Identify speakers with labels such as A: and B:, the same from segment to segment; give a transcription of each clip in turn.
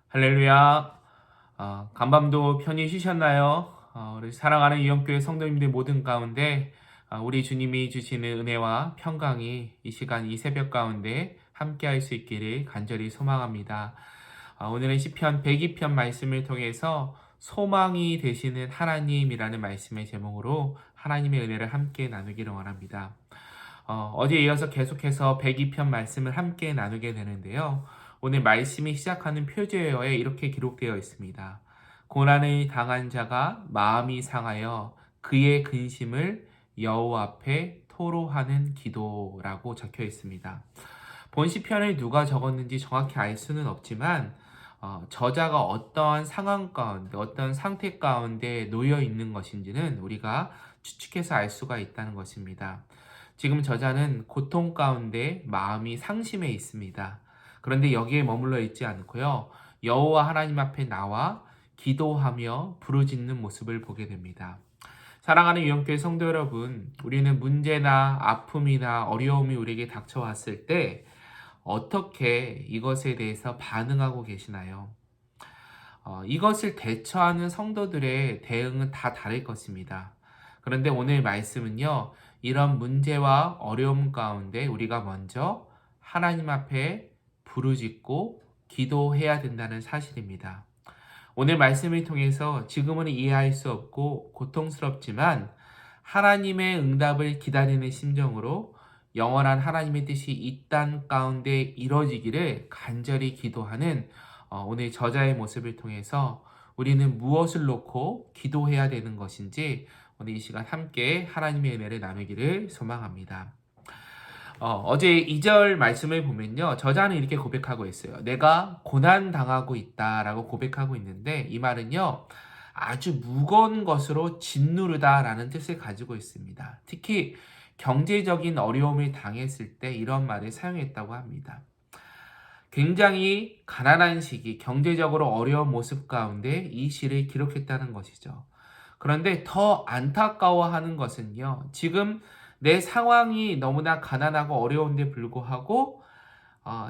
A: 할렐루야. 간밤도 편히 쉬셨나요? 우리 사랑하는 이영교회 성도님들 모든 가운데 우리 주님이 주시는 은혜와 평강이 이 시간 이 새벽 가운데 함께할 수 있기를 간절히 소망합니다. 오늘은 시편 102편 말씀을 통해서 소망이 되시는 하나님이라는 말씀의 제목으로 하나님의 은혜를 함께 나누기를 원합니다. 어제에 이어서 계속해서 102편 말씀을 함께 나누게 되는데요. 오늘 말씀이 시작하는 표제어에 이렇게 기록되어 있습니다. 고난을 당한 자가 마음이 상하여 그의 근심을 여호와 앞에 토로하는 기도라고 적혀 있습니다. 본 시편을 누가 적었는지 정확히 알 수는 없지만 저자가 어떠한 상황 가운데 어떤 상태 가운데 놓여 있는 것인지는 우리가 추측해서 알 수가 있다는 것입니다. 지금 저자는 고통 가운데 마음이 상심해 있습니다. 그런데 여기에 머물러 있지 않고요. 여호와 하나님 앞에 나와 기도하며 부르짖는 모습을 보게 됩니다. 사랑하는 유영교회 성도 여러분, 우리는 문제나 아픔이나 어려움이 우리에게 닥쳐왔을 때 어떻게 이것에 대해서 반응하고 계시나요? 이것을 대처하는 성도들의 대응은 다 다를 것입니다. 그런데 오늘 말씀은요, 이런 문제와 어려움 가운데 우리가 먼저 하나님 앞에 부르짖고 기도해야 된다는 사실입니다. 오늘 말씀을 통해서 지금은 이해할 수 없고 고통스럽지만 하나님의 응답을 기다리는 심정으로 영원한 하나님의 뜻이 이 땅 가운데 이루어지기를 간절히 기도하는 오늘 저자의 모습을 통해서 우리는 무엇을 놓고 기도해야 되는 것인지 오늘 이 시간 함께 하나님의 은혜를 나누기를 소망합니다. 어제 2절 말씀을 보면요. 저자는 이렇게 고백하고 있어요. 내가 고난당하고 있다라고 고백하고 있는데 이 말은요. 아주 무거운 것으로 짓누르다라는 뜻을 가지고 있습니다. 특히 경제적인 어려움을 당했을 때 이런 말을 사용했다고 합니다. 굉장히 가난한 시기, 경제적으로 어려운 모습 가운데 이 시를 기록했다는 것이죠. 그런데 더 안타까워하는 것은요. 지금 내 상황이 너무나 가난하고 어려운데 불구하고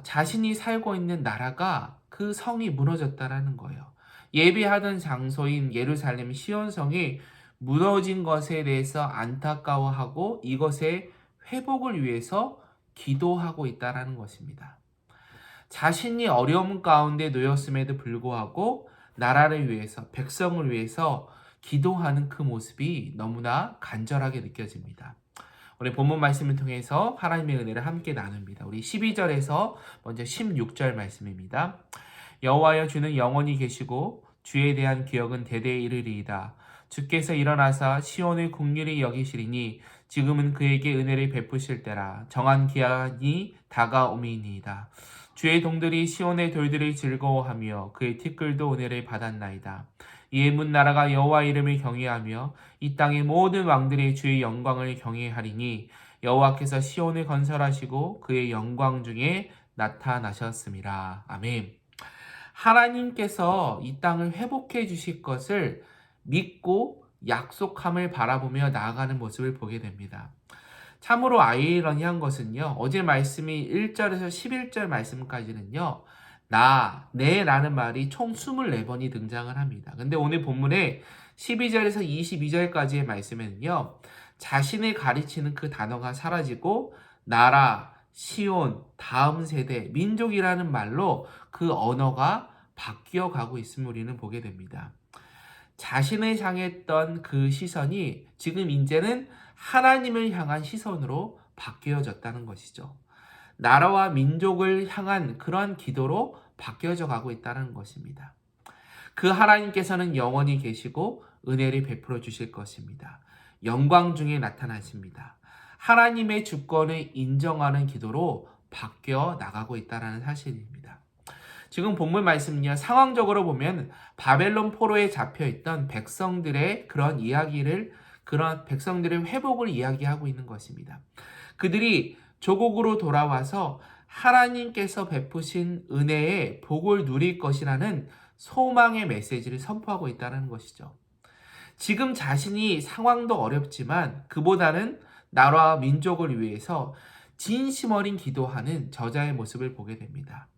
A: 자신이 살고 있는 나라가 그 성이 무너졌다라는 거예요. 예배하던 장소인 예루살렘 시온성이 무너진 것에 대해서 안타까워하고 이것의 회복을 위해서 기도하고 있다라는 것입니다. 자신이 어려움 가운데 놓였음에도 불구하고 나라를 위해서, 백성을 위해서 기도하는 그 모습이 너무나 간절하게 느껴집니다. 오늘 본문 말씀을 통해서 하나님의 은혜를 함께 나눕니다. 우리 12절에서 먼저 16절 말씀입니다. 여호와여 주는 영원히 계시고 주에 대한 기억은 대대에 이르리이다. 주께서 일어나사 시온을 긍휼히 여기시리니 지금은 그에게 은혜를 베푸실 때라. 정한 기한이 다가오미니이다. 주의 동들이 시온의 돌들을 즐거워하며 그의 티끌도 은혜를 받았나이다. 이에 문 나라가 여호와 이름을 경외하며 이 땅의 모든 왕들이 주의 영광을 경외하리니 여호와께서 시온을 건설하시고 그의 영광 중에 나타나셨습니다. 아멘. 하나님께서 이 땅을 회복해 주실 것을 믿고 약속함을 바라보며 나아가는 모습을 보게 됩니다. 참으로 아이러니한 것은요. 어제 말씀이 1절에서 11절 말씀까지는요. 내라는 말이 총 24번이 등장을 합니다. 근데 오늘 본문에 12절에서 22절까지의 말씀에는요. 자신을 가리치는 그 단어가 사라지고 나라, 시온, 다음 세대, 민족이라는 말로 그 언어가 바뀌어 가고 있음을 우리는 보게 됩니다. 자신을 향했던 그 시선이 지금 이제는 하나님을 향한 시선으로 바뀌어졌다는 것이죠. 나라와 민족을 향한 그런 기도로 바뀌어져 가고 있다는 것입니다. 그 하나님께서는 영원히 계시고 은혜를 베풀어 주실 것입니다. 영광 중에 나타나십니다. 하나님의 주권을 인정하는 기도로 바뀌어 나가고 있다는 사실입니다. 지금 본문 말씀은요, 상황적으로 보면 바벨론 포로에 잡혀있던 백성들의 그런 백성들의 회복을 이야기하고 있는 것입니다. 그들이 조국으로 돌아와서 하나님께서 베푸신 은혜의 복을 누릴 것이라는 소망의 메시지를 선포하고 있다는 것이죠. 지금 자신이 상황도 어렵지만 그보다는 나라와 민족을 위해서 진심 어린 기도하는 저자의 모습을 보게 됩니다.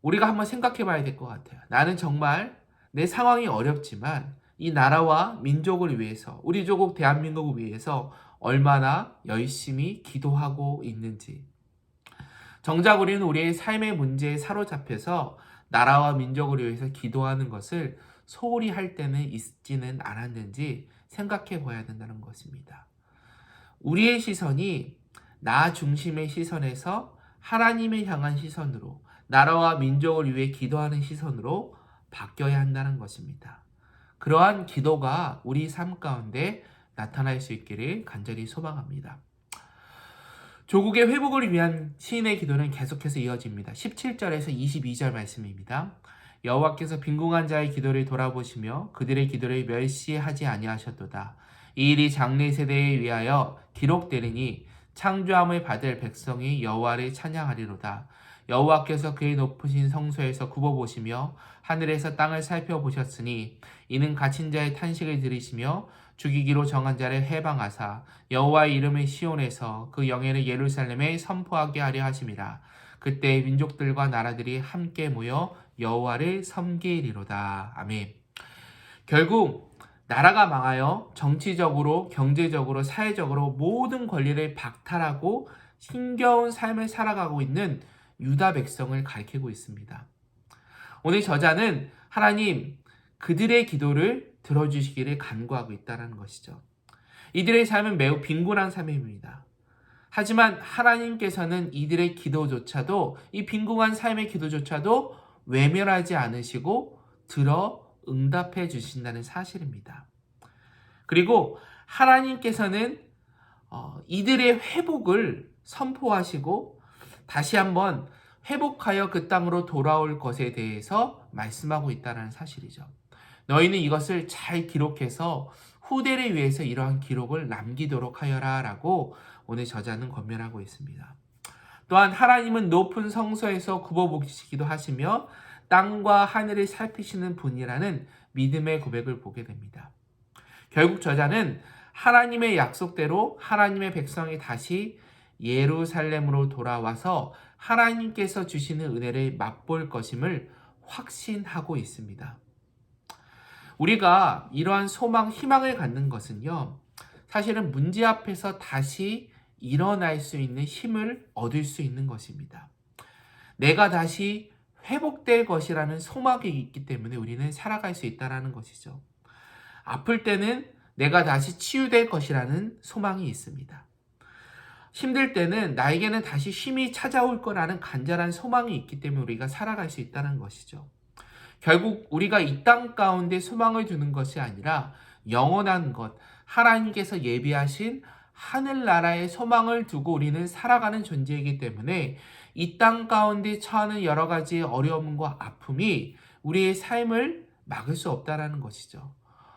A: 우리가 한번 생각해 봐야 될 것 같아요. 나는 정말 내 상황이 어렵지만 이 나라와 민족을 위해서, 우리 조국 대한민국을 위해서 얼마나 열심히 기도하고 있는지. 정작 우리는 우리의 삶의 문제에 사로잡혀서 나라와 민족을 위해서 기도하는 것을 소홀히 할 때는 있지는 않았는지 생각해 봐야 된다는 것입니다. 우리의 시선이 나 중심의 시선에서 하나님을 향한 시선으로, 나라와 민족을 위해 기도하는 시선으로 바뀌어야 한다는 것입니다. 그러한 기도가 우리 삶 가운데 나타날 수 있기를 간절히 소망합니다. 조국의 회복을 위한 시인의 기도는 계속해서 이어집니다. 17절에서 22절 말씀입니다. 여호와께서 빈궁한 자의 기도를 돌아보시며 그들의 기도를 멸시하지 아니하셨도다. 이 일이 장래 세대에 위하여 기록되리니 창조함을 받을 백성이 여호와를 찬양하리로다. 여호와께서 그의 높으신 성소에서 굽어보시며 하늘에서 땅을 살펴보셨으니 이는 갇힌 자의 탄식을 들으시며 죽이기로 정한 자를 해방하사 여호와의 이름을 시온에서 그 영예를 예루살렘에 선포하게 하려 하심이라. 그때 민족들과 나라들이 함께 모여 여호와를 섬기리로다. 아멘. 결국 나라가 망하여 정치적으로, 경제적으로, 사회적으로 모든 권리를 박탈하고 힘겨운 삶을 살아가고 있는 유다 백성을 가리키고 있습니다. 오늘 저자는 하나님 그들의 기도를 들어주시기를 간구하고 있다는 것이죠. 이들의 삶은 매우 빈곤한 삶입니다. 하지만 하나님께서는 이들의 기도조차도, 이 빈곤한 삶의 기도조차도 외면하지 않으시고 들어 응답해 주신다는 사실입니다. 그리고 하나님께서는 이들의 회복을 선포하시고 다시 한번 회복하여 그 땅으로 돌아올 것에 대해서 말씀하고 있다는 사실이죠. 너희는 이것을 잘 기록해서 후대를 위해서 이러한 기록을 남기도록 하여라 라고 오늘 저자는 권면하고 있습니다. 또한 하나님은 높은 성소에서 굽어보시기도 하시며 땅과 하늘을 살피시는 분이라는 믿음의 고백을 보게 됩니다. 결국 저자는 하나님의 약속대로 하나님의 백성이 다시 예루살렘으로 돌아와서 하나님께서 주시는 은혜를 맛볼 것임을 확신하고 있습니다. 우리가 이러한 소망, 희망을 갖는 것은요, 사실은 문제 앞에서 다시 일어날 수 있는 힘을 얻을 수 있는 것입니다. 내가 다시 회복될 것이라는 소망이 있기 때문에 우리는 살아갈 수 있다는 것이죠. 아플 때는 내가 다시 치유될 것이라는 소망이 있습니다. 힘들 때는 나에게는 다시 쉼이 찾아올 거라는 간절한 소망이 있기 때문에 우리가 살아갈 수 있다는 것이죠. 결국 우리가 이 땅 가운데 소망을 두는 것이 아니라 영원한 것, 하나님께서 예비하신 하늘나라의 소망을 두고 우리는 살아가는 존재이기 때문에 이 땅 가운데 처하는 여러 가지 어려움과 아픔이 우리의 삶을 막을 수 없다는 것이죠.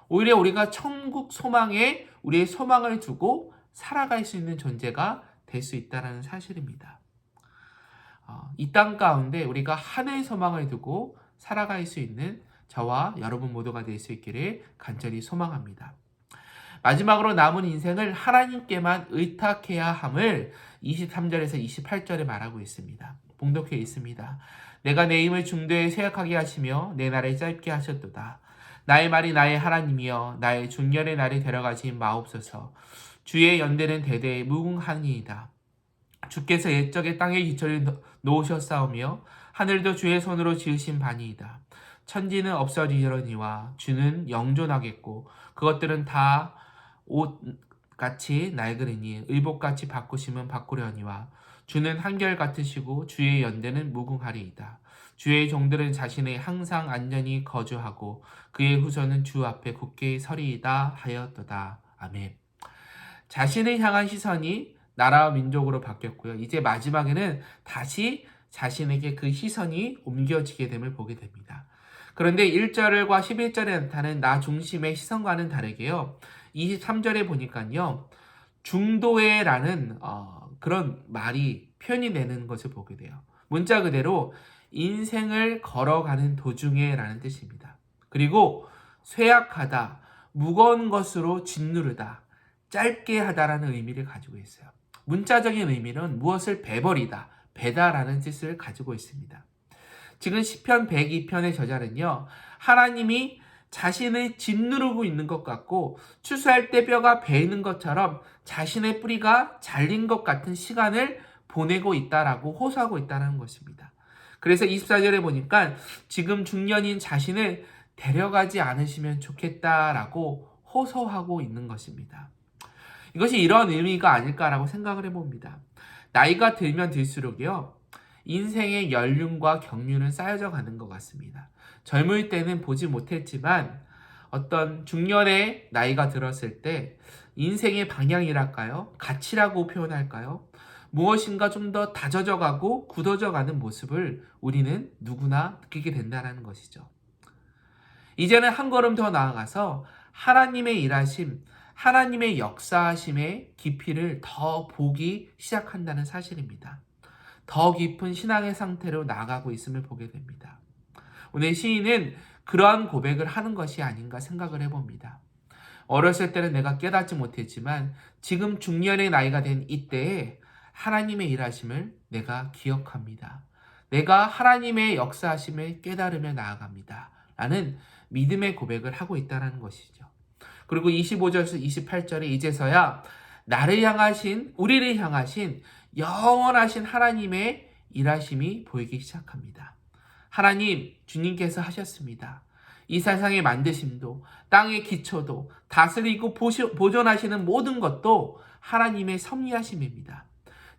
A: 오히려 우리가 천국 소망에 우리의 소망을 두고 살아갈 수 있는 존재가 될 수 있다는 사실입니다. 이 땅 가운데 우리가 하늘의 소망을 두고 살아갈 수 있는 저와 여러분 모두가 될 수 있기를 간절히 소망합니다. 마지막으로 남은 인생을 하나님께만 의탁해야 함을 23절에서 28절에 말하고 있습니다. 봉독해 있습니다. 내가 내 힘을 중도에 쇠약하게 하시며 내 날을 짧게 하셨도다. 나의 말이 나의 하나님이여 나의 중년의 날에 데려가지 마옵소서. 주의 연대는 대대에 무궁하니이다. 주께서 옛적에 땅의 기초를 놓으셨사오며 하늘도 주의 손으로 지으신 바니이다. 천지는 없어지려니와 주는 영존하겠고 그것들은 다 옷같이 낡으리니 의복같이 바꾸시면 바꾸려니와 주는 한결같으시고 주의 연대는 무궁하리이다. 주의 종들은 자신의 항상 안전히 거주하고 그의 후손은 주 앞에 굳게 서리이다 하였도다. 아멘. 자신을 향한 시선이 나라와 민족으로 바뀌었고요. 이제 마지막에는 다시 자신에게 그 시선이 옮겨지게 됨을 보게 됩니다. 그런데 1절과 11절에 나타나는 나 중심의 시선과는 다르게요. 23절에 보니까요. 중도에라는 그런 말이 표현이 되는 것을 보게 돼요. 문자 그대로 인생을 걸어가는 도중에 라는 뜻입니다. 그리고 쇠약하다, 무거운 것으로 짓누르다, 짧게 하다라는 의미를 가지고 있어요. 문자적인 의미는 무엇을 베버리다, 베다라는 뜻을 가지고 있습니다. 지금 시편 102편의 저자는요, 하나님이 자신을 짓누르고 있는 것 같고 추수할 때 뼈가 베이는 것처럼 자신의 뿌리가 잘린 것 같은 시간을 보내고 있다라고 호소하고 있다는 것입니다. 그래서 24절에 보니까 지금 중년인 자신을 데려가지 않으시면 좋겠다라고 호소하고 있는 것입니다. 이것이 이런 의미가 아닐까라고 생각을 해봅니다. 나이가 들면 들수록요, 인생의 연륜과 경륜은 쌓여져 가는 것 같습니다. 젊을 때는 보지 못했지만 어떤 중년의 나이가 들었을 때 인생의 방향이랄까요? 가치라고 표현할까요? 무엇인가 좀 더 다져져 가고 굳어져 가는 모습을 우리는 누구나 느끼게 된다는 것이죠. 이제는 한 걸음 더 나아가서 하나님의 일하심, 하나님의 역사하심의 깊이를 더 보기 시작한다는 사실입니다. 더 깊은 신앙의 상태로 나아가고 있음을 보게 됩니다. 오늘 시인은 그러한 고백을 하는 것이 아닌가 생각을 해봅니다. 어렸을 때는 내가 깨닫지 못했지만 지금 중년의 나이가 된 이때에 하나님의 일하심을 내가 기억합니다. 내가 하나님의 역사하심을 깨달으며 나아갑니다. 라는 믿음의 고백을 하고 있다는 것이죠. 그리고 25절에서 28절에 이제서야 나를 향하신, 우리를 향하신 영원하신 하나님의 일하심이 보이기 시작합니다. 하나님, 주님께서 하셨습니다. 이 세상의 만드심도, 땅의 기초도, 다스리고 보존하시는 모든 것도 하나님의 섭리하심입니다.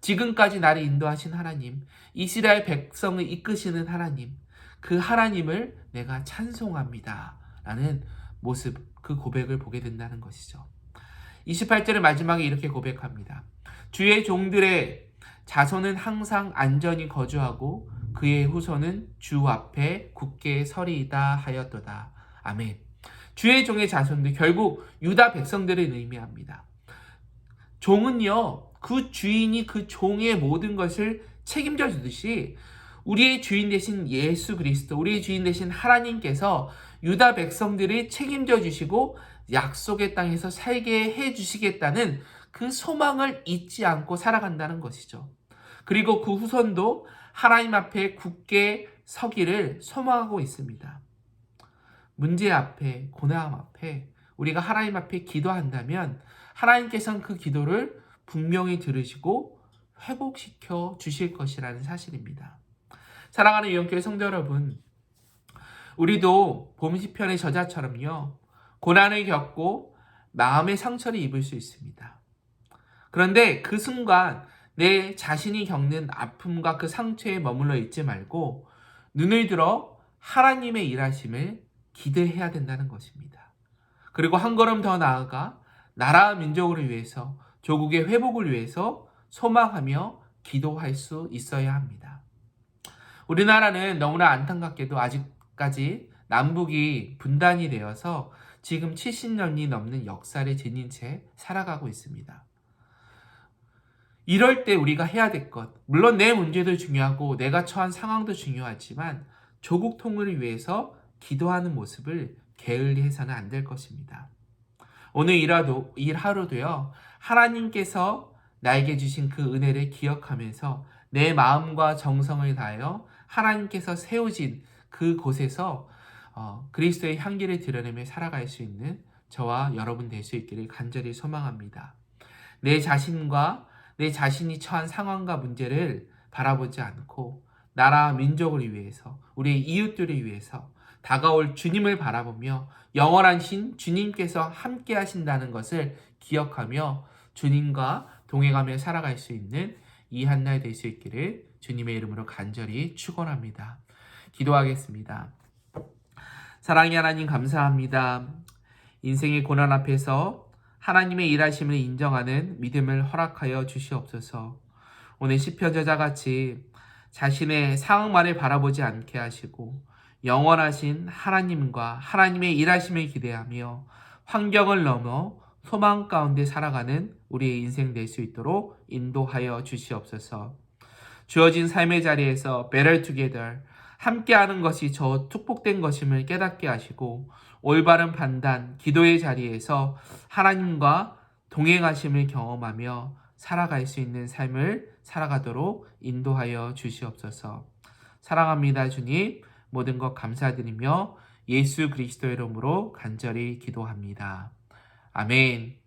A: 지금까지 나를 인도하신 하나님, 이스라엘 백성을 이끄시는 하나님, 그 하나님을 내가 찬송합니다. 라는 모습, 그 고백을 보게 된다는 것이죠. 28절의 마지막에 이렇게 고백합니다. 주의 종들의 자손은 항상 안전히 거주하고 그의 후손은 주 앞에 굳게 서리이다 하였도다. 아멘. 주의 종의 자손들, 결국 유다 백성들을 의미합니다. 종은요, 그 주인이 그 종의 모든 것을 책임져 주듯이 우리의 주인 되신 예수 그리스도, 우리의 주인 되신 하나님께서 유다 백성들을 책임져 주시고 약속의 땅에서 살게 해 주시겠다는 그 소망을 잊지 않고 살아간다는 것이죠. 그리고 그 후손도 하나님 앞에 굳게 서기를 소망하고 있습니다. 문제 앞에, 고난 앞에 우리가 하나님 앞에 기도한다면 하나님께서는 그 기도를 분명히 들으시고 회복시켜 주실 것이라는 사실입니다. 사랑하는 유영교회 성도 여러분, 우리도 봄 시편의 저자처럼요, 고난을 겪고 마음의 상처를 입을 수 있습니다. 그런데 그 순간 내 자신이 겪는 아픔과 그 상처에 머물러 있지 말고 눈을 들어 하나님의 일하심을 기대해야 된다는 것입니다. 그리고 한 걸음 더 나아가 나라 민족을 위해서, 조국의 회복을 위해서 소망하며 기도할 수 있어야 합니다. 우리나라는 너무나 안타깝게도 아직까지 남북이 분단이 되어서 지금 70년이 넘는 역사를 지닌 채 살아가고 있습니다. 이럴 때 우리가 해야 될 것, 물론 내 문제도 중요하고 내가 처한 상황도 중요하지만 조국 통일을 위해서 기도하는 모습을 게을리 해서는 안 될 것입니다. 오늘 일 하루도요, 하나님께서 나에게 주신 그 은혜를 기억하면서 내 마음과 정성을 다하여 하나님께서 세우신 그곳에서 그리스도의 향기를 드러내며 살아갈 수 있는 저와 여러분 될 수 있기를 간절히 소망합니다. 내 자신과 내 자신이 처한 상황과 문제를 바라보지 않고 나라 민족을 위해서, 우리의 이웃들을 위해서 다가올 주님을 바라보며 영원하신 주님께서 함께 하신다는 것을 기억하며 주님과 동행하며 살아갈 수 있는 이 한날 될 수 있기를 주님의 이름으로 간절히 축원합니다. 기도하겠습니다. 사랑의 하나님, 감사합니다. 인생의 고난 앞에서 하나님의 일하심을 인정하는 믿음을 허락하여 주시옵소서. 오늘 시편 저자같이 자신의 상황만을 바라보지 않게 하시고 영원하신 하나님과 하나님의 일하심을 기대하며 환경을 넘어 소망 가운데 살아가는 우리의 인생 될 수 있도록 인도하여 주시옵소서. 주어진 삶의 자리에서 better together, 함께하는 것이 저 축복된 것임을 깨닫게 하시고 올바른 판단, 기도의 자리에서 하나님과 동행하심을 경험하며 살아갈 수 있는 삶을 살아가도록 인도하여 주시옵소서. 사랑합니다, 주님. 모든 것 감사드리며 예수 그리스도의 이름으로 간절히 기도합니다. 아멘.